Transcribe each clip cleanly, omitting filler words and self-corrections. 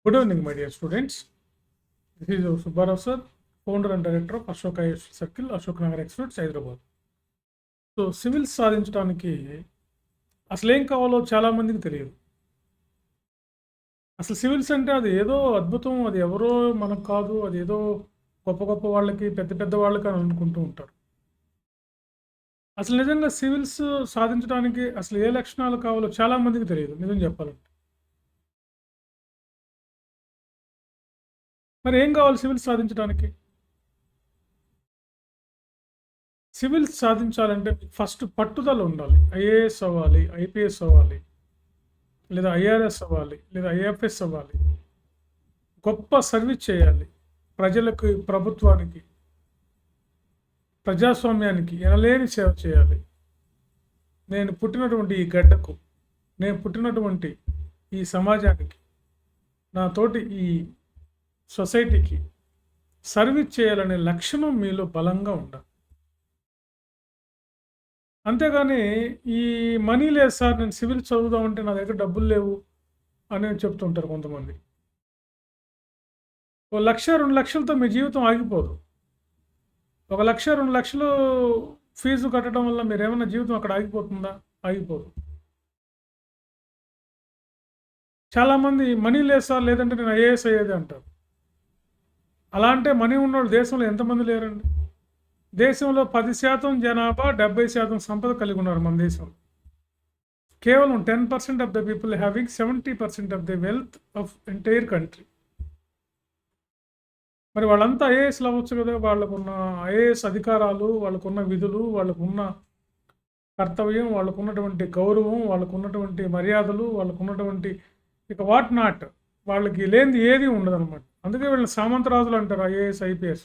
Good evening, my dear students. This is Subbarao sir, founder and director of Ashoka Circle, Ashok Nagar Experts, Hyderabad. So civils సాధించడానికి అసలు ఏం కావాలో చాలామందికి తెలియదు. అసలు సివిల్స్ అంటే అది ఏదో అద్భుతం, అది ఎవరో మనకు కాదు, అది ఏదో గొప్ప గొప్ప వాళ్ళకి, పెద్ద పెద్ద వాళ్ళకి అని అనుకుంటూ ఉంటారు. అసలు నిజంగా సివిల్స్ సాధించడానికి అసలు ఏ లక్షణాలు కావాలో చాలామందికి తెలియదు, నిజం చెప్పాలంటే. మరి ఏం కావాలి సివిల్స్ సాధించడానికి? సివిల్స్ సాధించాలంటే ఫస్ట్ పట్టుదల ఉండాలి. ఐఏఎస్ అవ్వాలి, ఐపీఎస్ అవ్వాలి, లేదా ఐఆర్ఎస్ అవ్వాలి, లేదా ఐఎఫ్ఎస్ అవ్వాలి. గొప్ప సర్వీస్ చేయాలి ప్రజలకు, ప్రభుత్వానికి, ప్రజాస్వామ్యానికి ఎనలేని సేవ చేయాలి. నేను పుట్టినటువంటి ఈ గడ్డకు, నేను పుట్టినటువంటి ఈ సమాజానికి, నాతోటి ఈ సొసైటీకి సర్వీస్ చేయాలనే లక్షణం మీలో బలంగా ఉండాలి. అంతేగాని ఈ మనీ లేదు సార్, నేను సివిల్ చదువుదామంటే నా దగ్గర డబ్బులు లేవు అని చెప్తుంటారు కొంతమంది. 1 లక్ష 2 లక్షలతో మీ జీవితం ఆగిపోదు. 1 లక్ష 2 లక్షలు ఫీజు కట్టడం వల్ల మీరు ఏమైనా జీవితం అక్కడ ఆగిపోతుందా? ఆగిపోదు. చాలామంది మనీ లేదు సార్, లేదంటే నేను ఐఏఎస్ అయ్యేది అంటారు. అలా అంటే మనీ ఉన్నవాళ్ళు దేశంలో ఎంతమంది లేరండి? దేశంలో 10% జనాభా, 70% సంపద కలిగి ఉన్నారు మన దేశంలో. కేవలం 10% of the people having 70% of the wealth of entire country. మరి వాళ్ళంతా ఐఏఎస్లు అవ్వచ్చు కదా. వాళ్ళకున్న ఐఏఎస్ అధికారాలు, వాళ్ళకున్న విధులు, వాళ్ళకున్న కర్తవ్యం, వాళ్ళకున్నటువంటి గౌరవం, వాళ్ళకున్నటువంటి మర్యాదలు, వాళ్ళకున్నటువంటి ఇక వాట్ నాట్, వాళ్ళకి లేనిది ఏది ఉండదన్నమాట. అందుకే వీళ్ళని సామంతరాజులు అంటారు, IAS IPS.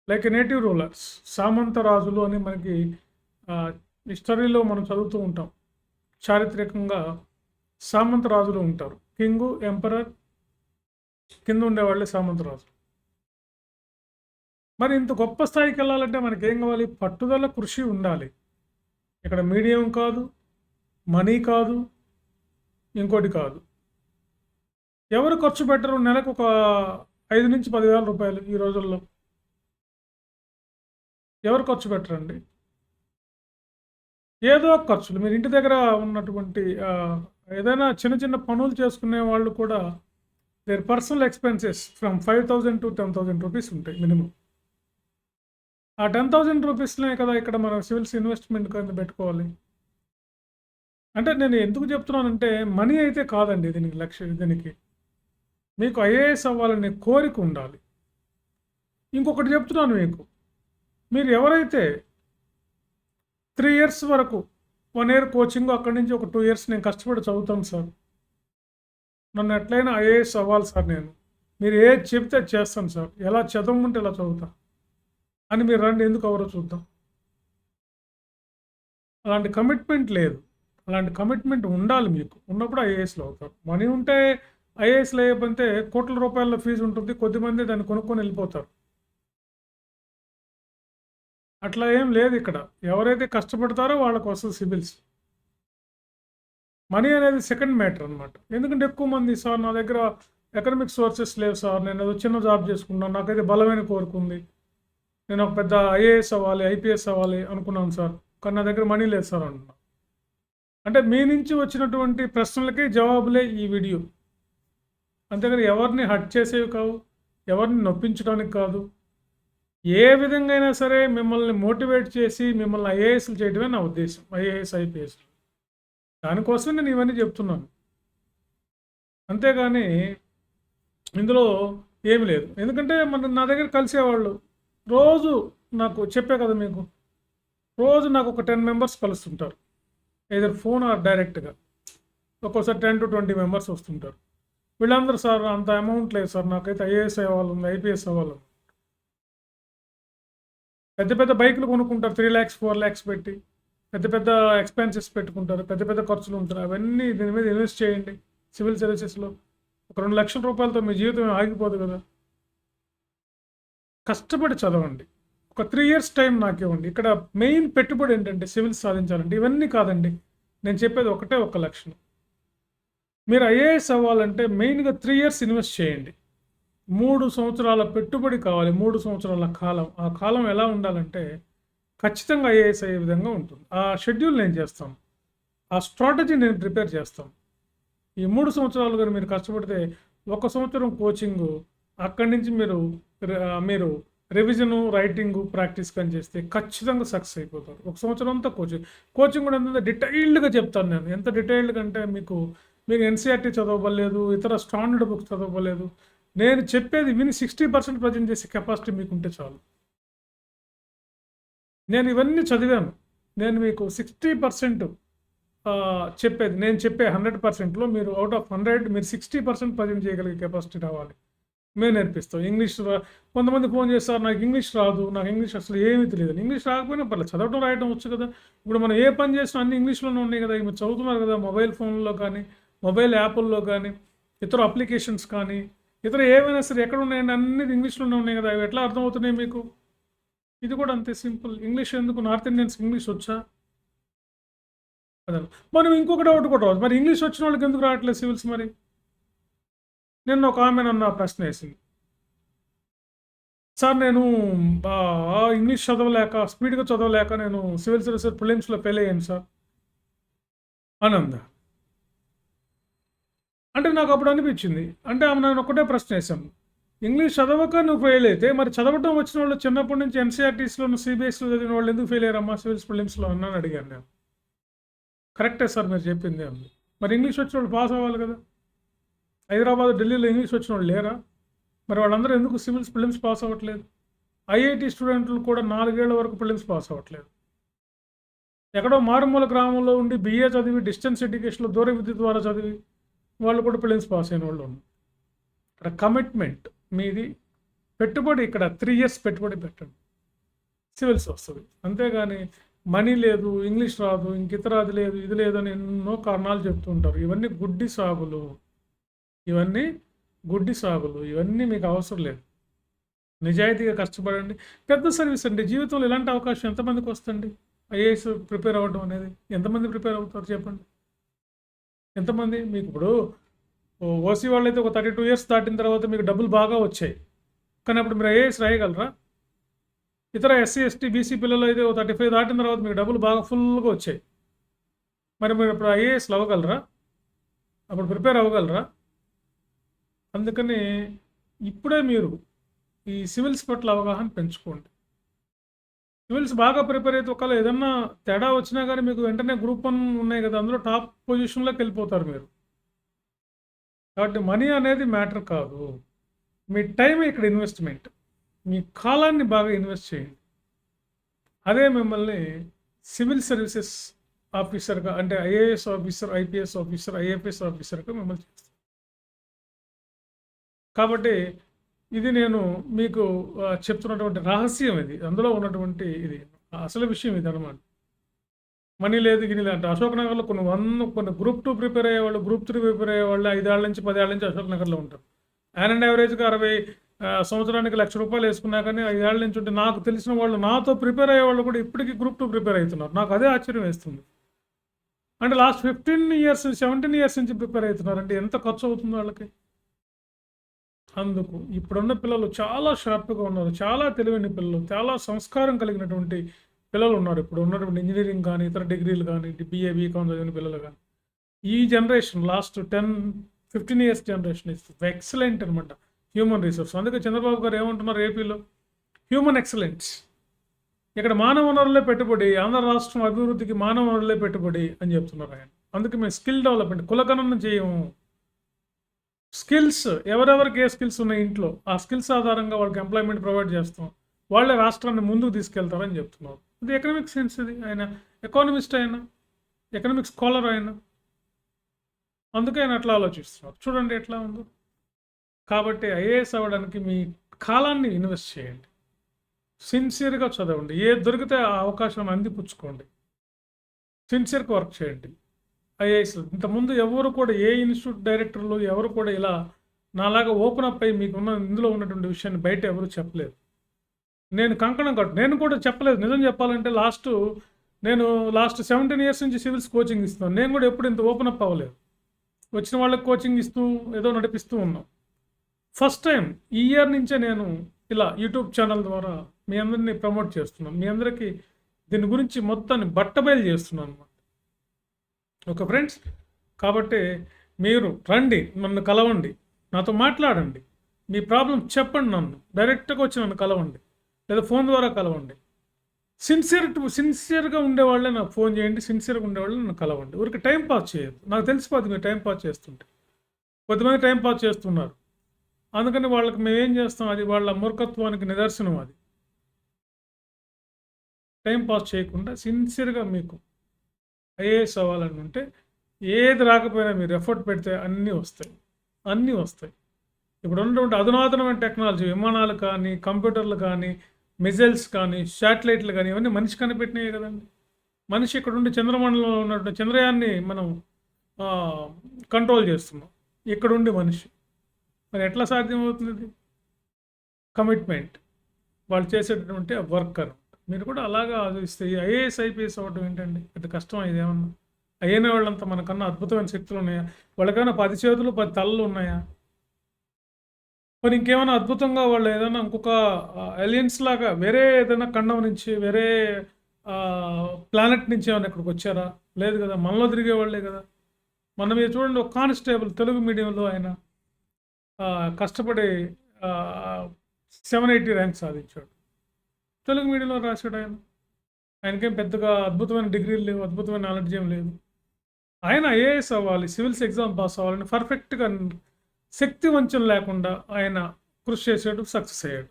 Like native rulers, సామంతరాజులు అని మనకి హిస్టరీలో మనం చదువుతూ ఉంటాం. చారిత్రకంగా సామంతరాజులు ఉంటారు. కింగు, ఎంపరర్, కింద ఉండేవాళ్ళే సామంతరాజులు. మరి ఇంత గొప్ప స్థాయికి వెళ్ళాలంటే మనకి ఏం కావాలి? పట్టుదల, కృషి ఉండాలి. ఇక్కడ మీడియం కాదు, మనీ కాదు, ఇంకోటి కాదు. ఎవరు ఖర్చు పెట్టరు నెలకు ఒక 5 నుంచి 10,000 రూపాయలు ఈ రోజుల్లో? ఎవరు ఖర్చు పెట్టరండి? ఏదో ఒక ఖర్చులు. మీరు ఇంటి దగ్గర ఉన్నటువంటి ఏదైనా చిన్న చిన్న పనులు చేసుకునే వాళ్ళు కూడా there personal expenses from 5,000 to 10,000 rupees ఉంటాయి మినిమం. ఆ 10,000 రూపీస్నే కదా ఇక్కడ మనం సివిల్స్ ఇన్వెస్ట్మెంట్ కింద పెట్టుకోవాలి. అంటే నేను ఎందుకు చెప్తున్నానంటే మనీ అయితే కాదండి దీనికి లక్ష్యం. దీనికి మీకు ఐఏఎస్ అవ్వాలనే కోరిక ఉండాలి. ఇంకొకటి చెప్తున్నాను మీకు, మీరు ఎవరైతే 3 years వరకు 1 year కోచింగ్, అక్కడి నుంచి ఒక 2 years నేను కష్టపడి చదువుతాను సార్, నన్ను ఎట్లయినా ఐఏఎస్ అవ్వాలి సార్, మీరు ఏది చెప్తే చేస్తాను సార్, ఎలా చదవమంటే ఎలా చదువుతా అని మీరు రండి, ఎందుకు అవరో చూద్దాం. అలాంటి కమిట్మెంట్ లేదు. అలాంటి కమిట్మెంట్ ఉండాలి మీకు. ఉన్నప్పుడు ఐఏఎస్లో అవుతారు. మనీ ఉంటే ఐఏఎస్ లేకపోతే కోట్ల రూపాయల ఫీజు ఉంటుంది, కొద్దిమంది దాన్ని కొనుక్కొని వెళ్ళిపోతారు. అట్లా ఏం లేదు ఇక్కడ. ఎవరైతే కష్టపడతారో వాళ్ళకు వస్తుంది సివిల్స్. మనీ అనేది సెకండ్ మ్యాటర్ అనమాట. ఎందుకంటే ఎక్కువ మంది సార్ నా దగ్గర ఎకనామిక్ సోర్సెస్ లేవు సార్, నేను ఏదో చిన్న జాబ్ చేసుకున్నాను, నాకైతే బలమైన కోరిక ఉంది, నేను ఒక పెద్ద ఐఏఎస్ అవ్వాలి, ఐపీఎస్ అవ్వాలి అనుకున్నాను సార్, కానీ నా దగ్గర మనీ లేదు సార్ అంటున్నా. అంటే మీ నుంచి వచ్చినటువంటి ప్రశ్నలకి జవాబులే ఈ వీడియో. అంతేగాని ఎవరిని హర్ట్ చేసేవి కావు, ఎవరిని నొప్పించడానికి కాదు. ఏ విధంగా అయినా సరే మిమ్మల్ని మోటివేట్ చేసి మిమ్మల్ని ఐఏఎస్లు చేయడమే నా ఉద్దేశం, ఐఏఎస్ ఐపీఎస్. దానికోసం నేను ఇవన్నీ చెప్తున్నాను. అంతేగాని ఇందులో ఏమి లేదు. ఎందుకంటే నా దగ్గర కలిసేవాళ్ళు రోజు నాకు చెప్పే కదా మీకు, రోజు నాకు ఒక 10 మెంబర్స్ కలుస్తుంటారు, ఏదర్ ఫోన్ ఆర్ డైరెక్ట్గా. ఒక్కోసారి 10 to 20 మెంబర్స్ వస్తుంటారు. వీళ్ళందరూ సార్ అంత అమౌంట్ లేదు సార్, నాకైతే ఐఏఎస్ అవ్వాలని, ఐపీఎస్ అవ్వాలని. పెద్ద పెద్ద బైకులు కొనుక్కుంటారు 3 lakhs 4 lakhs పెట్టి, పెద్ద పెద్ద ఎక్స్పెన్సెస్ పెట్టుకుంటారు, పెద్ద పెద్ద ఖర్చులు ఉంటారు. అవన్నీ దీని మీద ఇన్వెస్ట్ చేయండి. సివిల్ సర్వీసెస్లో ఒక 2 లక్షల రూపాయలతో మీ జీవితం ఆగిపోదు కదా. కష్టపడి చదవండి. ఒక 3 years టైం నాకు ఇవ్వండి. ఇక్కడ మెయిన్ పెట్టుబడి ఏంటంటే సివిల్స్ సాధించాలంటే ఇవన్నీ కాదండి. నేను చెప్పేది ఒకటే ఒక లక్షణం. మీరు ఐఏఎస్ అవ్వాలంటే మెయిన్గా 3 years ఇన్వెస్ట్ చేయండి. 3 సంవత్సరాల పెట్టుబడి కావాలి. 3 సంవత్సరాల కాలం. ఆ కాలం ఎలా ఉండాలంటే ఖచ్చితంగా ఐఏఎస్ అయ్యే విధంగా ఉంటుంది. ఆ షెడ్యూల్ నేను చేస్తాను. ఆ స్ట్రాటజీ నేను ప్రిపేర్ చేస్తాను. ఈ 3 సంవత్సరాలు కానీ మీరు కష్టపడితే 1 సంవత్సరం కోచింగు, అక్కడి నుంచి మీరు రివిజను, రైటింగు, ప్రాక్టీస్ కానీ చేస్తే ఖచ్చితంగా సక్సెస్ అయిపోతారు. 1 సంవత్సరం అంతా కోచింగ్ కూడా ఎంత డీటెయిల్డ్గా చెప్తాను నేను. ఎంత డీటెయిల్డ్గా అంటే మీరు ఎన్సీఆర్టీ చదవలేదు, ఇతర స్టాండర్డ్ బుక్స్ చదవలేదు. నేను చెప్పేది విని 60% ప్రజెంట్ చేసే కెపాసిటీ మీకు ఉంటే చాలు. నేను ఇవన్నీ చదివాను. నేను మీకు 60% చెప్పేది. నేను చెప్పే 100%లో మీరు అవుట్ ఆఫ్ 100 మీరు 60% ప్రజెంట్ చేయగలిగే కెపాసిటీ రావాలి. మేము నేర్పిస్తాం. కొంతమంది ఫోన్ చేస్తారు, నాకు ఇంగ్లీష్ రాదు, నాకు ఇంగ్లీష్ అసలు ఏమీ తెలియదు. ఇంగ్లీష్ రాకపోయినా పర్లేదు, చదవటం రాయటం వచ్చు కదా. ఇప్పుడు మనం ఏ పని చేసినా అన్ని ఇంగ్లీష్లోనే ఉన్నాయి కదా. మీరు చదువుతున్నారు కదా, మొబైల్ ఫోన్లో కానీ, మొబైల్ యాప్ల్లో కానీ, ఇతర అప్లికేషన్స్ కానీ, ఇతర ఏవైనా సరే ఎక్కడ ఉన్నాయండి, అన్ని ఇంగ్లీష్లోనే ఉన్నాయి కదా. అవి ఎట్లా అర్థమవుతున్నాయి మీకు? ఇది కూడా అంతే సింపుల్. ఇంగ్లీష్ ఎందుకు? నార్త్ ఇండియన్స్కి ఇంగ్లీష్ వచ్చా? అదే. మనం ఇంకొక డౌట్ కూడా రావచ్చు, మరి ఇంగ్లీష్ వచ్చిన వాళ్ళకి ఎందుకు రావట్లేదు సివిల్స్ మరి? నిన్న ఒక ఆమె నన్ను ప్రశ్న వేసింది, సార్ నేను ఇంగ్లీష్ చదవలేక, స్పీడ్గా చదవలేక నేను సివిల్ సర్వీసెస్ ప్రిలిమ్స్లో ఫెయిల్ అయ్యాను సార్ అని అందా. అంటే నాకు అప్పుడు అనిపించింది, అంటే ఆమె నేను ఒకటే ప్రశ్న వేశాను, ఇంగ్లీష్ చదవక నువ్వు ఫెయిల్ అయితే మరి చదవటం వచ్చిన వాళ్ళు చిన్నప్పటి నుంచి ఎన్సీఆర్టీస్లో, సిబిఎస్లో చదివిన వాళ్ళు ఎందుకు ఫెయిల్ అయ్యారమ్మా సివిల్స్ ప్రిలిమ్స్లో అని అడిగాను నేను. కరెక్టే సార్ మీరు చెప్పింది అంది. మరి ఇంగ్లీష్ వచ్చిన వాళ్ళు పాస్ అవ్వాలి కదా. హైదరాబాద్, ఢిల్లీలో ఇంగ్లీష్ వచ్చిన వాళ్ళు లేరా? మరి వాళ్ళందరూ ఎందుకు సివిల్స్ ప్రిలిమ్స్ పాస్ అవ్వట్లేదు? ఐఐటి స్టూడెంట్లు కూడా 4 ఏళ్ల వరకు ప్రిలిమ్స్ పాస్ అవ్వట్లేదు. ఎక్కడో మారుమూల గ్రామంలో ఉండి బిఏ చదివి, డిస్టెన్స్ ఎడ్యుకేషన్లో దూర విద్యుత్ ద్వారా చదివి వాళ్ళు కూడా ప్రిలిమ్స్ పాస్ అయిన వాళ్ళు ఉన్నారు. ఇక్కడ కమిట్మెంట్ మీది, పెట్టుబడి ఇక్కడ 3 years పెట్టుబడి పెట్టండి, సివిల్స్ వస్తుంది. అంతేగాని మనీ లేదు, ఇంగ్లీష్ రాదు, ఇంకితర అది లేదు, ఇది లేదని ఎన్నో కారణాలు చెప్తూ ఉంటారు. ఇవన్నీ గుడ్డి సాగులు, ఇవన్నీ మీకు అవసరం లేదు. నిజాయితీగా కష్టపడండి. పెద్ద సర్వీస్ అండి. జీవితంలో ఇలాంటి అవకాశం ఎంతమందికి వస్తుంది? ఐఏఎస్ ప్రిపేర్ అవ్వడం అనేది ఎంతమంది ప్రిపేర్ అవుతారు చెప్పండి? ఎంతమంది? మీకు ఇప్పుడు ఓసీ వాళ్ళు అయితే ఒక 32 years దాటిన తర్వాత మీకు డబ్బులు బాగా వచ్చాయి, కానీ అప్పుడు మీరు ఐఏఎస్ రాయగలరా? ఇతర ఎస్సీ, ఎస్టీ, బీసీ పిల్లలు అయితే 35 దాటిన తర్వాత మీకు డబ్బులు బాగా ఫుల్గా వచ్చాయి. మరి మీరు ఇప్పుడు ఐఏఎస్లు అవ్వగలరా? అప్పుడు ప్రిపేర్ అవ్వగలరా? అందుకని ఇప్పుడే మీరు ఈ సివిల్స్ పట్ల అవగాహన పెంచుకోండి. సివిల్స్ బాగా ప్రిపేర్ అయితే ఒకవేళ ఏదన్నా తేడా వచ్చినా కానీ మీకు వెంటనే గ్రూప్ 1 ఉన్నాయి కదా, అందులో టాప్ పొజిషన్లోకి వెళ్ళిపోతారు మీరు. కాబట్టి మనీ అనేది మ్యాటర్ కాదు, మీ టైం ఇక్కడ ఇన్వెస్ట్మెంట్. మీ కాలాన్ని బాగా ఇన్వెస్ట్ చేయండి. అదే మిమ్మల్ని సివిల్ సర్వీసెస్ ఆఫీసర్గా, అంటే IAS officer, IPS officer, IFS ఆఫీసర్గా మిమ్మల్ని చేస్తారు. కాబట్టి ఇది నేను మీకు చెప్తున్నటువంటి రహస్యం, ఇది అందులో ఉన్నటువంటి ఇది అసలు విషయం ఇది అనమాట. మనీ లేదు, గిని లేదు అంటే అశోక్ నగర్లో కొన్ని గ్రూప్ 2 ప్రిపేర్ అయ్యేవాళ్ళు, గ్రూప్ 3 ప్రిపేర్ అయ్యేవాళ్ళు 5 ఏళ్ల నుంచి 10 ఏళ్ల నుంచి అశోక్ నగర్లో ఉంటారు. అండ్ యావరేజ్గా 60 సంవత్సరానికి ₹1,00,000 వేసుకున్నా కానీ 5 ఏళ్ల నుంచి ఉంటే నాకు తెలిసిన వాళ్ళు, నాతో ప్రిపేర్ అయ్యేవాళ్ళు కూడా ఇప్పటికీ గ్రూప్ 2 ప్రిపేర్ అవుతున్నారు. నాకు అదే ఆశ్చర్యం వేస్తుంది. అంటే లాస్ట్ 15 years, 17 years నుంచి ప్రిపేర్ అవుతున్నారు. అంటే ఎంత ఖర్చు అవుతుంది వాళ్ళకి? అందుకు ఇప్పుడున్న పిల్లలు చాలా షార్ప్గా ఉన్నారు, చాలా తెలివైన పిల్లలు, చాలా సంస్కారం కలిగినటువంటి పిల్లలు ఉన్నారు. ఇప్పుడు ఉన్నటువంటి ఇంజనీరింగ్ కానీ, ఇతర డిగ్రీలు కానీ, BA, BCom చదివిన పిల్లలు కానీ, ఈ generation last 10-15 years generation is excellent అనమాట హ్యూమన్ రిసోర్స్. అందుకే చంద్రబాబు గారు ఏమంటున్నారు ఏపీలో, హ్యూమన్ ఎక్సలెన్స్. ఇక్కడ మానవ వనరులే పెట్టుబడి, ఆంధ్ర రాష్ట్రం అభివృద్ధికి మానవ వనరులే పెట్టుబడి అని చెప్తున్నారు ఆయన. అందుకే మేము స్కిల్ డెవలప్మెంట్, కులగణన చేయము. స్కిల్స్, ఎవరెవరికి ఏ స్కిల్స్ ఉన్నాయి ఇంట్లో, ఆ స్కిల్స్ ఆధారంగా వాళ్ళకి ఎంప్లాయ్మెంట్ ప్రొవైడ్ చేస్తాం, వాళ్ళే రాష్ట్రాన్ని ముందుకు తీసుకెళ్తారని చెప్తున్నారు. ఇది ఎకనామిక్ సెన్స్. ఇది ఆయన ఎకానమిస్ట్, అయినా ఎకనామిక్ స్కాలర్ అయినా, అందుకే ఆయన అట్లా ఆలోచిస్తున్నారు. చూడండి ఎట్లా ఉందో. కాబట్టి ఐఏఎస్ అవ్వడానికి మీ కాలాన్ని ఇన్వెస్ట్ చేయండి, సిన్సియర్గా చదవండి, ఏది దొరికితే ఆ అవకాశాన్ని అందిపుచ్చుకోండి, సిన్సియర్గా వర్క్ చేయండి. ఐఏఎస్ ఇంతకుముందు ఎవరు కూడా, ఏ ఇన్స్టిట్యూట్ డైరెక్టర్లు ఎవరు కూడా ఇలా నాలాగా ఓపెన్ అప్ అయ్యి మీకున్న ఇందులో ఉన్నటువంటి విషయాన్ని బయట ఎవరు చెప్పలేదు. నేను కంకణం కట్టు, నేను కూడా చెప్పలేదు. నిజం చెప్పాలంటే నేను లాస్ట్ 17 years నుంచి సివిల్స్ కోచింగ్ ఇస్తున్నాను. నేను కూడా ఎప్పుడు ఇంత ఓపెన్ అప్ అవ్వలేదు. వచ్చిన వాళ్ళకి కోచింగ్ ఇస్తూ ఏదో నడిపిస్తూ ఉన్నాం. ఫస్ట్ టైం ఈ ఇయర్ నుంచే నేను ఇలా యూట్యూబ్ ఛానల్ ద్వారా మీ అందరినీ ప్రమోట్ చేస్తున్నాను. మీ అందరికీ దీని గురించి మొత్తాన్ని బట్టబయలు చేస్తున్నాను అన్నమాట. ఓకే ఫ్రెండ్స్, కాబట్టి మీరు రండి, నన్ను కలవండి, నాతో మాట్లాడండి, మీ ప్రాబ్లం చెప్పండి, నన్ను డైరెక్ట్గా వచ్చి నన్ను కలవండి, లేదా ఫోన్ ద్వారా కలవండి. సిన్సియర్గా ఉండేవాళ్ళే నాకు ఫోన్ చేయండి, సిన్సియర్గా ఉండేవాళ్ళే నన్ను కలవండి. ఊరికి టైం పాస్ చేయొద్దు. నాకు తెలిసిపోతుంది మీరు టైం పాస్ చేస్తుంటే. కొద్దిమంది టైం పాస్ చేస్తున్నారు, అందుకని వాళ్ళకి మేమేం చేస్తాం, అది వాళ్ళ మూర్ఖత్వానికి నిదర్శనం. అది టైం పాస్ చేయకుండా సిన్సియర్గా మీకు ఐఏఎస్ అవ్వాలని ఉంటే ఏది రాకపోయినా మీరు ఎఫర్ట్ పెడితే అన్నీ వస్తాయి, అన్నీ వస్తాయి. ఇప్పుడు ఉన్నటువంటి అధునాతనమైన టెక్నాలజీ, విమానాలు కానీ, కంప్యూటర్లు కానీ, మిజైల్స్ కానీ, శాటిలైట్లు కానీ, ఇవన్నీ మనిషి కనిపెట్టినాయి కదండి. మనిషి ఇక్కడ ఉండి చంద్రమండలంలో ఉన్నటువంటి చంద్రయాన్ని మనం కంట్రోల్ చేస్తున్నాం, ఇక్కడుండి మనిషి. మరి ఎట్లా సాధ్యమవుతుంది? కమిట్మెంట్, వాళ్ళు చేసేటటువంటి వర్కర్. మీరు కూడా అలాగా ఆలోచిస్తే ఐఏఎస్ ఐపీఎస్ అవ్వడం ఏంటండి పెద్ద కష్టం? ఇదేమన్నా అయిన వాళ్ళంతా మనకన్నా అద్భుతమైన శక్తులు ఉన్నాయా? వాళ్ళకైనా 10 చేతులు 10 తలలు ఉన్నాయా? మరి ఇంకేమైనా అద్భుతంగా వాళ్ళు ఏదైనా ఇంకొక ఎలియన్స్ లాగా వేరే ఏదైనా ఖండం నుంచి, వేరే ప్లానెట్ నుంచి ఏమైనా ఇక్కడికి వచ్చారా? లేదు కదా, మనలో తిరిగే వాళ్ళే కదా. మనం మీరు చూడండి, ఒక కానిస్టేబుల్ తెలుగు మీడియంలో ఆయన కష్టపడి 780 ర్యాంక్ సాధించాడు. తెలుగు మీడియంలో రాశాడు ఆయన. ఆయనకేం పెద్దగా అద్భుతమైన డిగ్రీలు లేవు, అద్భుతమైన నాలెడ్జ్ ఏం లేదు. ఆయన ఐఏఎస్ అవ్వాలి, సివిల్స్ ఎగ్జామ్ పాస్ అవ్వాలని పర్ఫెక్ట్గా శక్తి వంచన లేకుండా ఆయన కృషి చేసాడు, సక్సెస్ అయ్యాడు.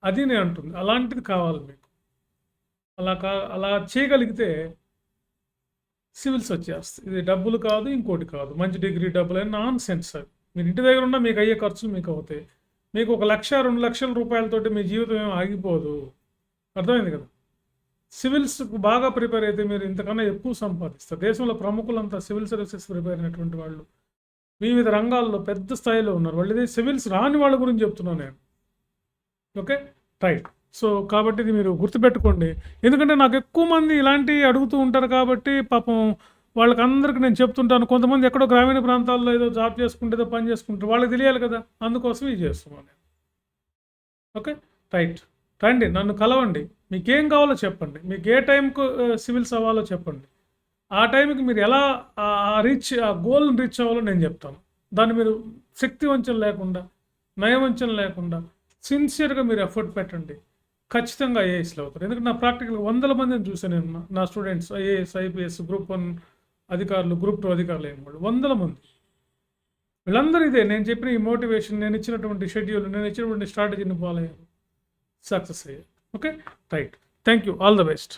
అది నేను అంటుంది, అలాంటిది కావాలి మీకు. అలా చేయగలిగితే సివిల్స్ వచ్చేస్తుంది. ఇది డబ్బులు కాదు, ఇంకోటి కాదు, మంచి డిగ్రీ డబ్బులు అని నాన్ సెన్స్. అది మీరు ఇంటి దగ్గర ఉన్నా మీకు అయ్యే ఖర్చులు మీకు అవుతాయి. మీకు 1 లక్ష 2 లక్షల రూపాయలతోటి మీ జీవితం ఏం ఆగిపోదు. అర్థమైంది కదా. సివిల్స్ బాగా ప్రిపేర్ అయితే మీరు ఇంతకన్నా ఎక్కువ సంపాదిస్తారు. దేశంలో ప్రముఖులంతా సివిల్ సర్వీసెస్ ప్రిపేర్ అయినటువంటి వాళ్ళు వివిధ రంగాల్లో పెద్ద స్థాయిలో ఉన్నారు. వాళ్ళు ఇది సివిల్స్ రాని వాళ్ళ గురించి చెప్తున్నాను నేను. Okay, right. సో కాబట్టి ఇది మీరు గుర్తుపెట్టుకోండి. ఎందుకంటే నాకు ఎక్కువ మంది ఇలాంటివి అడుగుతూ ఉంటారు కాబట్టి పాపం వాళ్ళకందరికీ నేను చెప్తుంటాను. కొంతమంది ఎక్కడో గ్రామీణ ప్రాంతాల్లో ఏదో జాబ్ చేసుకుంటే ఏదో పని చేసుకుంటారు, వాళ్ళకి తెలియాలి కదా, అందుకోసం ఇది చేస్తున్నాను నేను. Okay, right. రండి, నన్ను కలవండి, మీకేం కావాలో చెప్పండి, మీకు ఏ టైంకు సివిల్స్ అవ్వాలో చెప్పండి. ఆ టైంకి మీరు ఎలా ఆ గోల్ని రీచ్ అవ్వాలో నేను చెప్తాను. దాన్ని మీరు శక్తి వంచన లేకుండా, నయవంచన లేకుండా సిన్సియర్గా మీరు ఎఫర్ట్ పెట్టండి, ఖచ్చితంగా ఐఏఎస్లో అవుతారు. ఎందుకంటే నా ప్రాక్టికల్ 100 మందిని చూసాను నేను. నా స్టూడెంట్స్ ఐఏఎస్ ఐపీఎస్ గ్రూప్ 1 అధికారులు, గ్రూప్ 2 అధికారులు అయిన వాళ్ళు 100 మంది. వీళ్ళందరూ ఇదే నేను చెప్పిన ఈ మోటివేషన్, నేను ఇచ్చినటువంటి షెడ్యూల్, నేను ఇచ్చినటువంటి స్ట్రాటజీని ఫాలో అయ్యారు, సక్సెస్ అయ్యారు. Okay, right. Thank you, all the best.